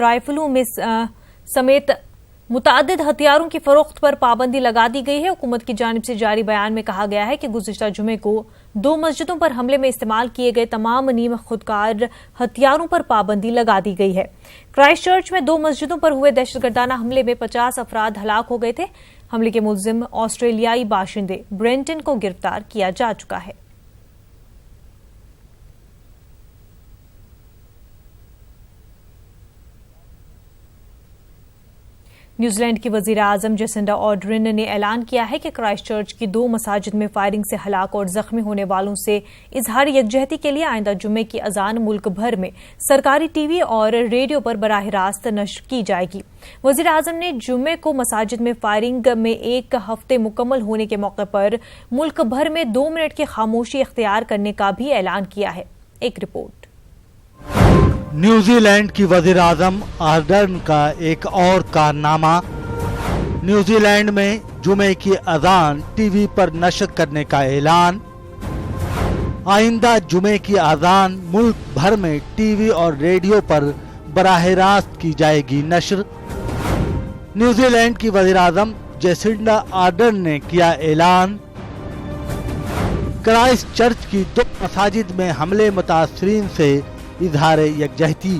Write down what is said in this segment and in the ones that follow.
رائفلوں میں سمیت متعدد ہتھیاروں کی فروخت پر پابندی لگا دی گئی ہے۔ حکومت کی جانب سے جاری بیان میں کہا گیا ہے کہ گزشتہ جمعے کو 2 مسجدوں پر حملے میں استعمال کیے گئے تمام نیم خودکار ہتھیاروں پر پابندی لگا دی گئی ہے۔ کرائسٹ چرچ میں 2 مسجدوں پر ہوئے دہشت گردانہ حملے میں 50 افراد ہلاک ہو گئے تھے۔ حملے کے ملزم آسٹریلیائی باشندے برینٹن کو گرفتار کیا جا چکا ہے۔ نیوزی لینڈ کی وزیر اعظم جیسنڈا آرڈرن نے اعلان کیا ہے کہ کرائسٹ چرچ کی 2 مساجد میں فائرنگ سے ہلاک اور زخمی ہونے والوں سے اظہار یکجہتی کے لیے آئندہ جمعے کی اذان ملک بھر میں سرکاری ٹی وی اور ریڈیو پر براہ راست نشر کی جائے گی۔ وزیر اعظم نے جمعے کو مساجد میں فائرنگ میں 1 ہفتے مکمل ہونے کے موقع پر ملک بھر میں 2 منٹ کی خاموشی اختیار کرنے کا بھی اعلان کیا ہے۔ ایک رپورٹ۔ نیوزی لینڈ کی وزیر اعظم آرڈرن کا ایک اور کارنامہ، نیوزی لینڈ میں جمعے کی اذان ٹی وی پر نشر کرنے کا اعلان۔ آئندہ جمعے کی اذان ملک بھر میں ٹی وی اور ریڈیو پر براہ راست کی جائے گی نشر۔ نیوزی لینڈ کی وزیر اعظم جیسنڈا آرڈرن نے کیا اعلان۔ کرائسٹ چرچ کی 2 مساجد میں حملے متاثرین سے اظہار یکجہتی۔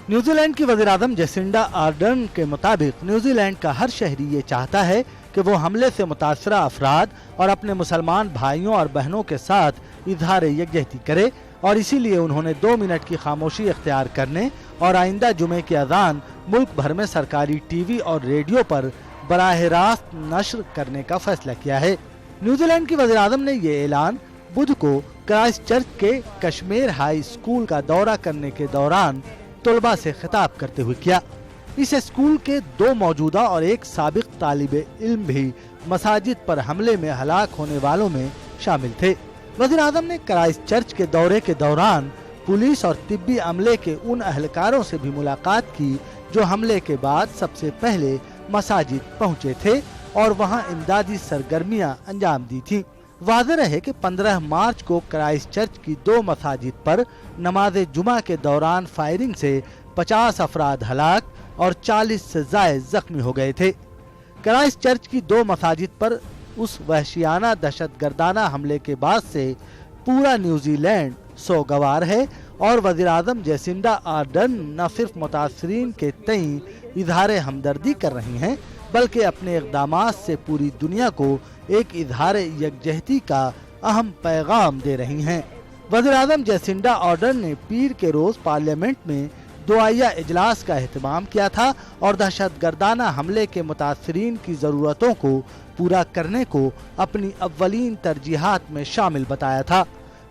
نیوزی لینڈ کی وزیر اعظم جیسنڈا آرڈرن کے مطابق نیوزی لینڈ کا ہر شہری یہ چاہتا ہے کہ وہ حملے سے متاثرہ افراد اور اپنے مسلمان بھائیوں اور بہنوں کے ساتھ اظہار یکجہتی کرے، اور اسی لیے انہوں نے 2 منٹ کی خاموشی اختیار کرنے اور آئندہ جمعے کی اذان ملک بھر میں سرکاری ٹی وی اور ریڈیو پر براہ راست نشر کرنے کا فیصلہ کیا ہے۔ نیوزی لینڈ کی وزیر اعظم نے یہ اعلان بدھ کو کرائسٹ چرچ کے کشمیر ہائی اسکول کا دورہ کرنے کے دوران طلباء سے خطاب کرتے ہوئے کیا۔ اس اسکول کے 2 موجودہ اور 1 سابق طالب علم بھی مساجد پر حملے میں ہلاک ہونے والوں میں شامل تھے۔ وزیر اعظم نے کرائسٹ چرچ کے دورے کے دوران پولیس اور طبی عملے کے ان اہلکاروں سے بھی ملاقات کی جو حملے کے بعد سب سے پہلے مساجد پہنچے تھے اور وہاں امدادی سرگرمیاں انجام دی تھیں۔ واضح رہے کہ 15 مارچ کو کرائسٹ چرچ کی 2 مساجد پر نماز جمعہ کے دوران فائرنگ سے 50 افراد ہلاک اور 40 سے زائد زخمی ہو گئے تھے۔ کرائسٹ چرچ کی 2 مساجد پر اس وحشیانہ دہشت گردانہ حملے کے بعد سے پورا نیوزی لینڈ سوگوار ہے، اور وزیر اعظم جیسنڈا آرڈرن نہ صرف متاثرین کے تئیں اظہار ہمدردی کر رہی ہیں بلکہ اپنے اقدامات سے پوری دنیا کو ایک اظہار یکجہتی کا اہم پیغام دے رہی ہیں۔ وزیر اعظم جیسنڈا آرڈرن نے پیر کے روز پارلیمنٹ میں دعائیہ اجلاس کا اہتمام کیا تھا اور دہشت گردانہ حملے کے متاثرین کی ضرورتوں کو پورا کرنے کو اپنی اولین ترجیحات میں شامل بتایا تھا۔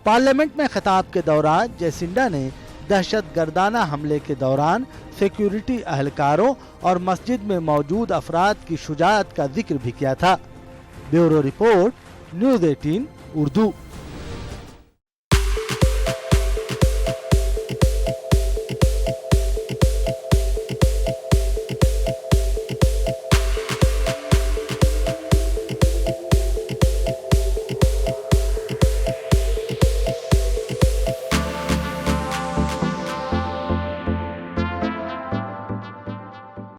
پارلیمنٹ میں خطاب کے دوران جیسنڈا نے دہشت گردانہ حملے کے دوران سیکیورٹی اہلکاروں اور مسجد میں موجود افراد کی شجاعت کا ذکر بھی کیا تھا۔ Bureau report, news 18 Urdu.